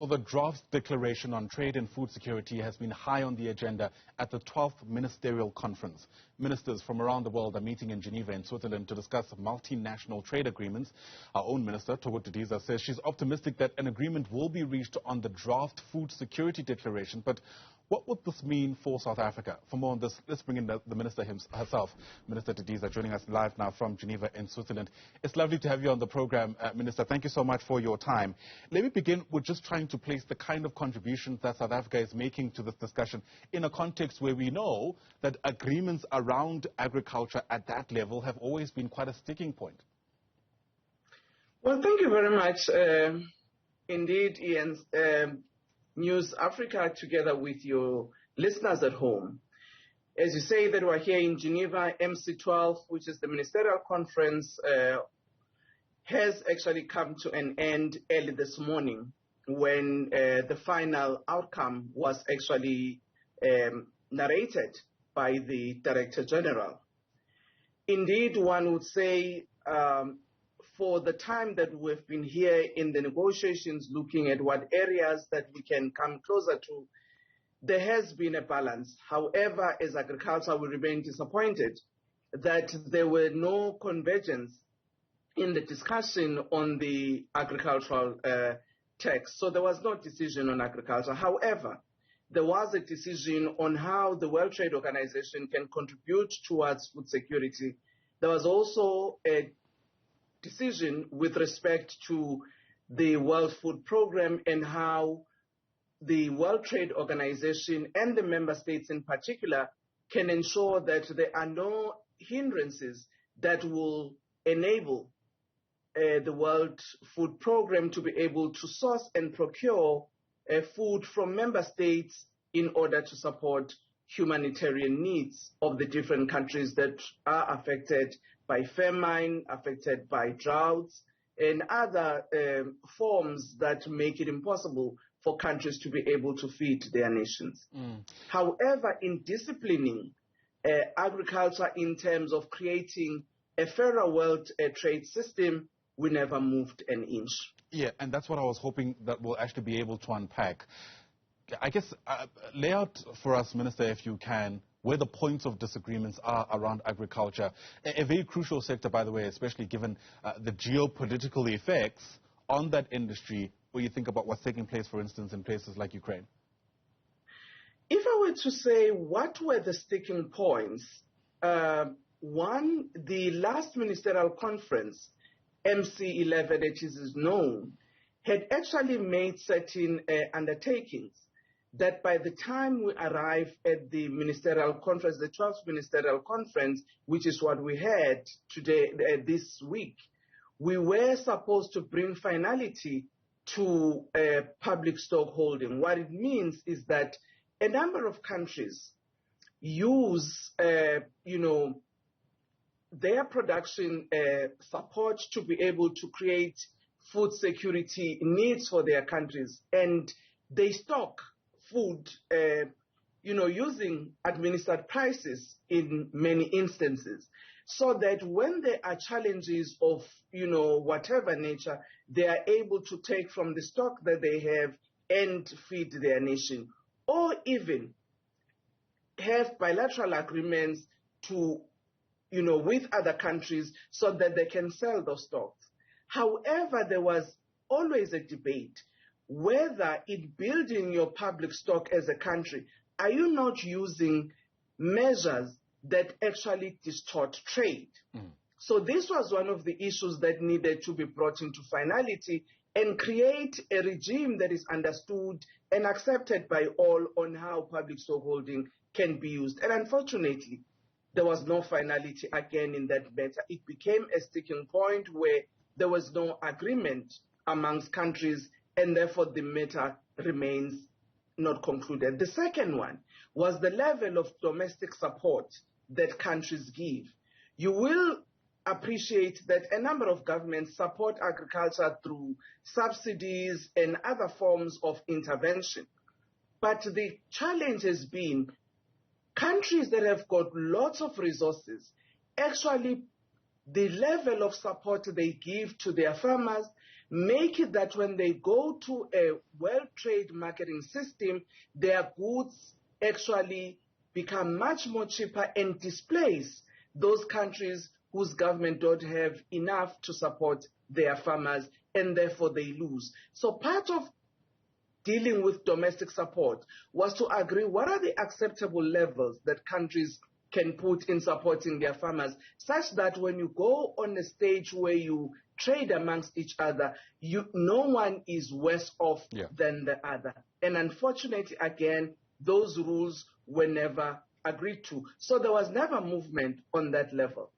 Well, the draft declaration on trade and food security has been high on the agenda at the 12th Ministerial Conference. Ministers from around the world are meeting in Geneva in Switzerland to discuss multinational trade agreements. Our own minister, Thoko Didiza, says she's optimistic that an agreement will be reached on the draft food security declaration. But what would this mean for South Africa? For more on this, let's bring in the minister herself, Minister Didiza, joining us live now from Geneva in Switzerland. It's lovely to have you on the program, Minister. Thank you so much for your time. Let me begin with just trying to place the kind of contributions that South Africa is making to this discussion in a context where we know that agreements around agriculture at that level have always been quite a sticking point. Well, thank you very much. Indeed, Ian. News Africa, together with your listeners at home. As you say, that we're here in Geneva, MC12, which is the Ministerial Conference, has actually come to an end early this morning when the final outcome was actually narrated by the Director General. Indeed, one would say for the time that we've been here in the negotiations, looking at what areas that we can come closer to, there has been a balance. However, as agriculture, we remain disappointed that there were no convergence in the discussion on the agricultural text. So there was no decision on agriculture. However, there was a decision on how the World Trade Organization can contribute towards food security. There was also a decision with respect to the World Food Programme and how the World Trade Organization and the member states in particular can ensure that there are no hindrances that will enable the World Food Programme to be able to source and procure food from member states in order to support humanitarian needs of the different countries that are affected by famine, affected by droughts, and other forms that make it impossible for countries to be able to feed their nations. However, in disciplining agriculture in terms of creating a fairer world trade system, we never moved an inch. Yeah, and that's what I was hoping that we'll actually be able to unpack. I guess lay out for us, Minister, if you can, where the points of disagreements are around agriculture. A very crucial sector, by the way, especially given the geopolitical effects on that industry, when you think about what's taking place, for instance, in places like Ukraine. If I were to say what were the sticking points, one, the last ministerial conference, MC11, it is known, had actually made certain undertakings that by the time we arrive at the ministerial conference, the 12th ministerial conference, which is what we had today, this week, we were supposed to bring finality to public stock holding. What it means is that a number of countries use, their production support to be able to create food security needs for their countries, and they stock food, using administered prices in many instances, so that when there are challenges of, whatever nature, they are able to take from the stock that they have and feed their nation, or even have bilateral agreements to, with other countries so that they can sell those stocks. However, there was always a debate whether in building your public stock as a country, are you not using measures that actually distort trade? So this was one of the issues that needed to be brought into finality and create a regime that is understood and accepted by all on how public stock holding can be used. And unfortunately, there was no finality again in that matter. It became a sticking point where there was no agreement amongst countries, and therefore the matter remains not concluded. The second one was the level of domestic support that countries give. You will appreciate that a number of governments support agriculture through subsidies and other forms of intervention. But the challenge has been countries that have got lots of resources, actually the level of support they give to their farmers make it that when they go to a world trade marketing system, their goods actually become much more cheaper and displace those countries whose government don't have enough to support their farmers, and therefore they lose. So part of dealing with domestic support was to agree what are the acceptable levels that countries can put in supporting their farmers, such that when you go on a stage where you trade amongst each other, no one is worse off than the other. And unfortunately, again, those rules were never agreed to. So there was never movement on that level.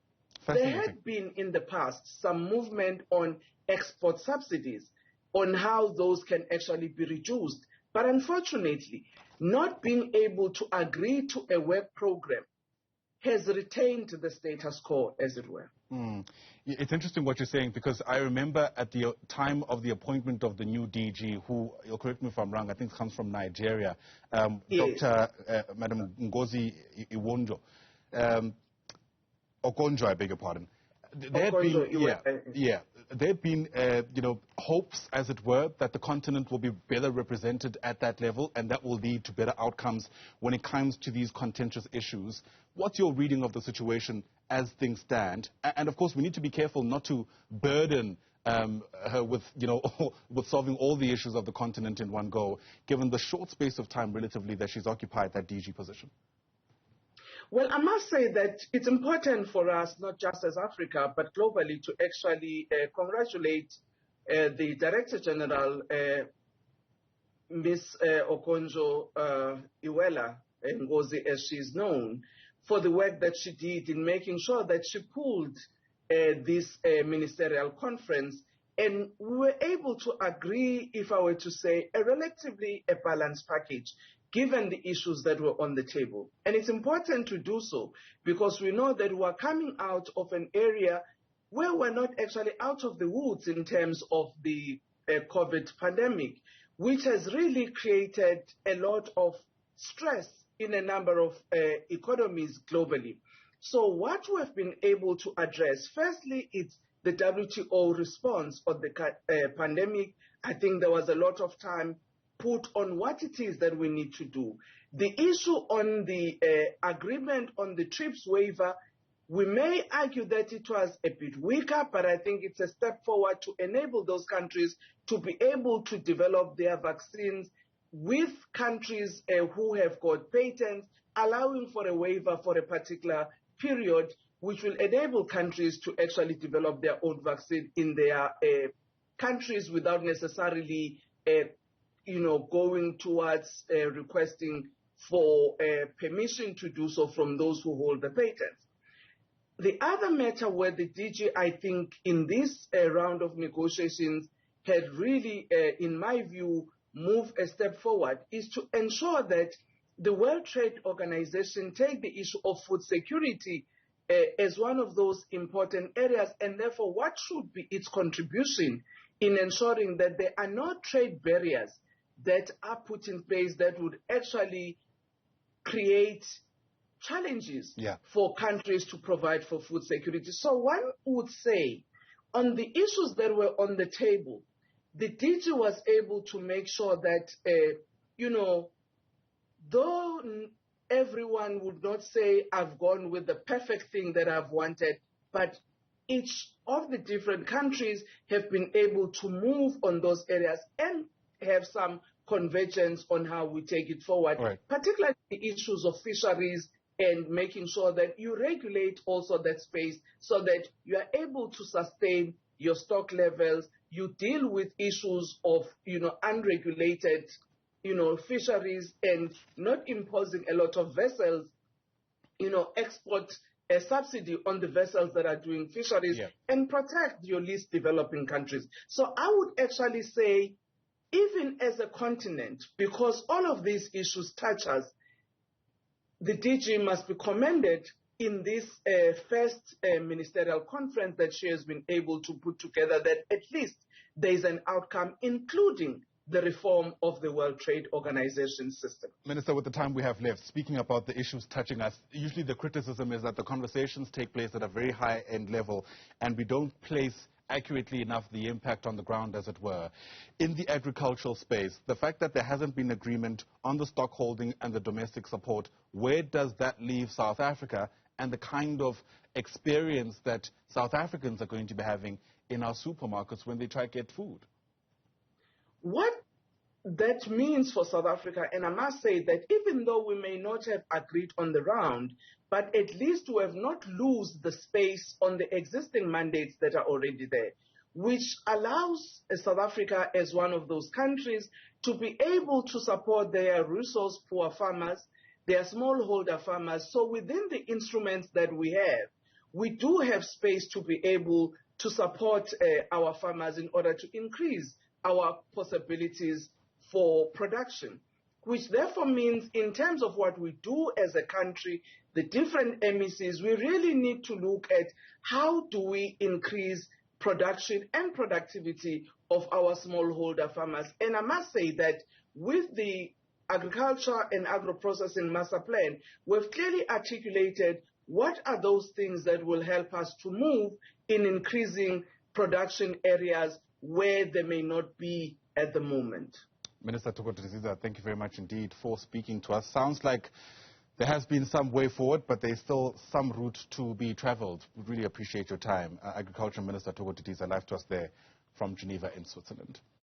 There had been in the past some movement on export subsidies, on how those can actually be reduced. But unfortunately, not being able to agree to a work program has retained the status quo, as it were. It's interesting what you're saying, because I remember at the time of the appointment of the new DG, who, you'll correct me if I'm wrong, I think comes from Nigeria, Dr. Madam Ngozi Iwonjo, Okonjo, I beg your pardon. There have been hopes, as it were, that the continent will be better represented at that level, and that will lead to better outcomes when it comes to these contentious issues. What's your reading of the situation as things stand? And of course, we need to be careful not to burden her with, with solving all the issues of the continent in one go, given the short space of time relatively that she's occupied that DG position. Well, I must say that it's important for us, not just as Africa, but globally, to actually congratulate the Director General, Ms. Okonjo Iweala Ngozi, as she's known, for the work that she did in making sure that she pulled this ministerial conference, and we were able to agree, if I were to say, a relatively balanced package, given the issues that were on the table. And it's important to do so because we know that we're coming out of an area where we're not actually out of the woods in terms of the COVID pandemic, which has really created a lot of stress in a number of economies globally. So what we have been able to address, firstly, it's the WTO response on the pandemic. I think there was a lot of time put on what it is that we need to do. The issue on the agreement on the TRIPS waiver, we may argue that it was a bit weaker, but I think it's a step forward to enable those countries to be able to develop their vaccines with countries who have got patents, allowing for a waiver for a particular period, which will enable countries to actually develop their own vaccine in their countries without necessarily going towards requesting for permission to do so from those who hold the patents. The other matter where the DG, I think, in this round of negotiations had really, in my view, moved a step forward is to ensure that the World Trade Organization take the issue of food security as one of those important areas, and therefore what should be its contribution in ensuring that there are no trade barriers that are put in place that would actually create challenges for countries to provide for food security. So one would say, on the issues that were on the table, the DG was able to make sure that, though everyone would not say, I've gone with the perfect thing that I've wanted, but each of the different countries have been able to move on those areas and have some convergence on how we take it forward, particularly the issues of fisheries and making sure that you regulate also that space so that you are able to sustain your stock levels, you deal with issues of, unregulated, fisheries and not imposing a lot of vessels, export a subsidy on the vessels that are doing fisheries and protect your least developing countries. So I would actually say, even as a continent, because all of these issues touch us, the DG must be commended in this first ministerial conference that she has been able to put together, that at least there is an outcome, including the reform of the World Trade Organization system. Minister, with the time we have left, speaking about the issues touching us, usually the criticism is that the conversations take place at a very high-end level and we don't place accurately enough the impact on the ground, as it were. In the agricultural space, the fact that there hasn't been agreement on the stock holding and the domestic support, where does that leave South Africa and the kind of experience that South Africans are going to be having in our supermarkets when they try to get food? What that means for South Africa, and I must say that even though we may not have agreed on the round, but at least we have not lost the space on the existing mandates that are already there, which allows South Africa as one of those countries to be able to support their resource-poor farmers, their smallholder farmers. So within the instruments that we have, we do have space to be able to support our farmers in order to increase our possibilities for production, which therefore means in terms of what we do as a country, the different MECs, we really need to look at how do we increase production and productivity of our smallholder farmers. And I must say that with the Agriculture and Agro-Processing Master Plan, we've clearly articulated what are those things that will help us to move in increasing production areas where they may not be at the moment. Minister Thoko Didiza, thank you very much indeed for speaking to us. Sounds like there has been some way forward, but there's still some route to be traveled. We really appreciate your time. Agriculture Minister Thoko Didiza, live to us there from Geneva in Switzerland.